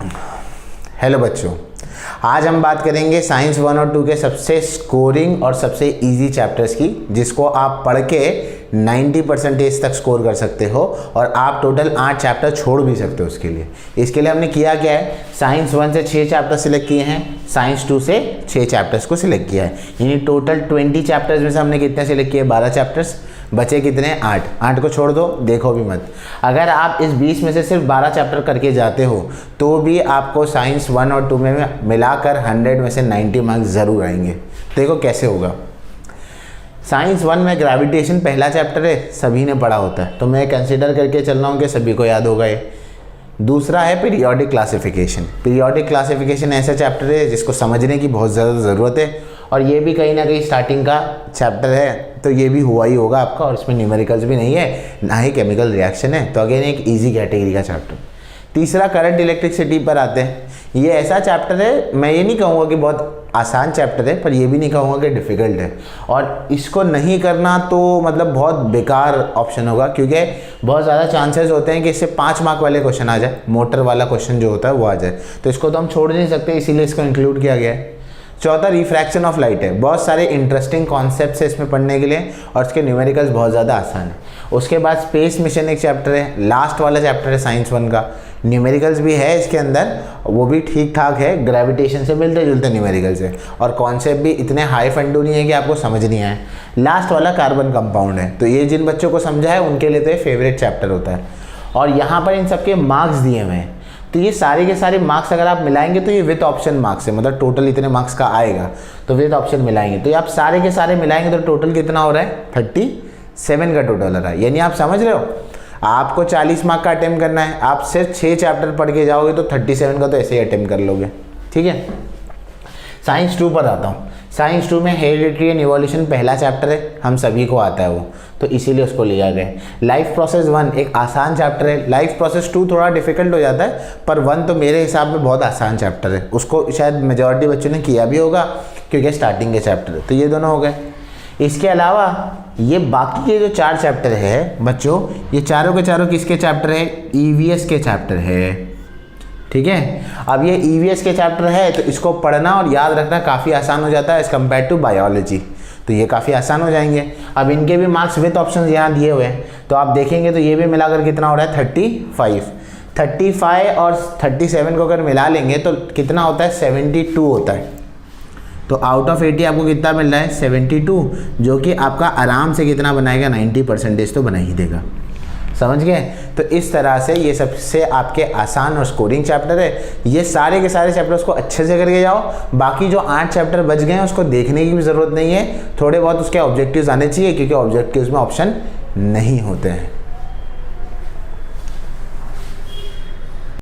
Hello बच्चों, आज हम बात करेंगे साइंस 1 और 2 के सबसे स्कोरिंग और सबसे इजी चैप्टर्स की, जिसको आप पढ़ के 90% तक स्कोर कर सकते हो और आप टोटल 8 चैप्टर छोड़ भी सकते हो। इसके लिए हमने किया क्या है, साइंस 1 से 6 चैप्टर सिलेक्ट किए हैं, साइंस 2 से 6 चैप्टर्स को सिलेक्ट किया है। यानी टोटल 20 चैप्टर्स में से हमने कितने सिलेक्ट किए, 12 चैप्टर्स, बचे कितने 8 को छोड़ दो, देखो भी मत। अगर आप इस 20 में से सिर्फ 12 चैप्टर करके जाते हो तो भी आपको साइंस 1 और 2 में मिलाकर 100 में से 90 मार्क्स ज़रूर आएंगे। देखो कैसे होगा। साइंस 1 में ग्रेविटेशन पहला चैप्टर है, सभी ने पढ़ा होता है, तो मैं कंसिडर करके चल रहा हूँ कि सभी को याद होगा ये। दूसरा है पीरियोडिक क्लासिफिकेशन। पीरियोडिक क्लासिफिकेशन ऐसा चैप्टर है जिसको समझने की बहुत ज़्यादा ज़रूरत है और ये भी कहीं ना कहीं स्टार्टिंग का चैप्टर है, तो ये भी हुआ ही होगा आपका, और इसमें न्यूमेरिकल्स भी नहीं है ना ही केमिकल रिएक्शन है, तो अगेन एक इजी कैटेगरी का चैप्टर। तीसरा करंट इलेक्ट्रिसिटी पर आते हैं। ये ऐसा चैप्टर है, मैं ये नहीं कहूँगा कि बहुत आसान चैप्टर है, पर ये भी नहीं कहूँगा कि डिफ़िकल्ट है, और इसको नहीं करना तो मतलब बहुत बेकार ऑप्शन होगा, क्योंकि बहुत ज़्यादा चांसेस होते हैं कि इससे 5 मार्क वाले क्वेश्चन आ जाए, मोटर वाला क्वेश्चन जो होता है वो आ जाए, तो इसको तो हम छोड़ नहीं सकते, इसीलिए इसको इंक्लूड किया गया है। चौथा रिफ्रैक्शन ऑफ लाइट है। बहुत सारे इंटरेस्टिंग कॉन्सेप्ट्स है इसमें पढ़ने के लिए और इसके न्यूमेरिकल्स बहुत ज़्यादा आसान है। उसके बाद स्पेस मिशन एक चैप्टर है, लास्ट वाला चैप्टर है साइंस 1 का। न्यूमेरिकल्स भी है इसके अंदर, वो भी ठीक ठाक है, ग्रेविटेशन से मिलते जुलते न्यूमेरिकल्स है, और कॉन्सेप्ट भी इतने हाई फंडू नहीं है कि आपको समझ नहीं आए। लास्ट वाला कार्बन कंपाउंड है, तो ये जिन बच्चों को समझा है उनके लिए तो ये फेवरेट चैप्टर होता है। और यहाँ पर इन सबके मार्क्स दिए हुए हैं, तो ये सारे के सारे मार्क्स अगर आप मिलाएंगे तो ये विद ऑप्शन मार्क्स है, मतलब टोटल इतने मार्क्स का आएगा, तो विद ऑप्शन मिलाएंगे तो ये आप सारे के सारे मिलाएंगे तो टोटल कितना हो रहा है, 37 का टोटल हो रहा है। यानी आप समझ रहे हो, आपको 40 मार्क का अटेम्प्ट करना है, आप सिर्फ 6 चैप्टर पढ़ के जाओगे तो 37 का तो ऐसे ही अटेम्प्ट कर लोगे। ठीक है, साइंस 2 पर आता हूँ। साइंस 2 में हेरिडिटी एंड इवोल्यूशन पहला चैप्टर है, हम सभी को आता है वो, तो इसीलिए उसको लिया गया है। लाइफ प्रोसेस 1 एक आसान चैप्टर है, लाइफ प्रोसेस 2 थोड़ा डिफिकल्ट हो जाता है, पर 1 तो मेरे हिसाब में बहुत आसान चैप्टर है, उसको शायद मेजॉरिटी बच्चों ने किया भी होगा क्योंकि स्टार्टिंग के चैप्टर है। तो ये दोनों हो गए। इसके अलावा ये बाकी के जो 4 चैप्टर है बच्चों, ये चारों के चारों किसके चैप्टर है, ईवीएस के चैप्टर है। ठीक है, अब ये ईवीएस के चैप्टर है तो इसको पढ़ना और याद रखना काफ़ी आसान हो जाता है एज़ कम्पेयर टू बायोलॉजी, तो ये काफ़ी आसान हो जाएंगे। अब इनके भी मार्क्स विथ ऑप्शन यहाँ दिए हुए हैं, तो आप देखेंगे तो ये भी मिलाकर कितना हो रहा है 35 और 37 को अगर मिला लेंगे तो कितना होता है 72 होता है। तो आउट ऑफ 80 आपको कितना मिल रहा है 72, जो कि आपका आराम से कितना बनाएगा 90% तो बना ही देगा। समझ गए? तो इस तरह से ये सबसे आपके आसान और स्कोरिंग चैप्टर है। ये सारे के सारे चैप्टर्स को अच्छे से करके जाओ। बाकी जो 8 चैप्टर बच गए हैं उसको देखने की भी ज़रूरत नहीं है, थोड़े बहुत उसके ऑब्जेक्टिव्स आने चाहिए क्योंकि ऑब्जेक्टिव्स में ऑप्शन नहीं होते हैं।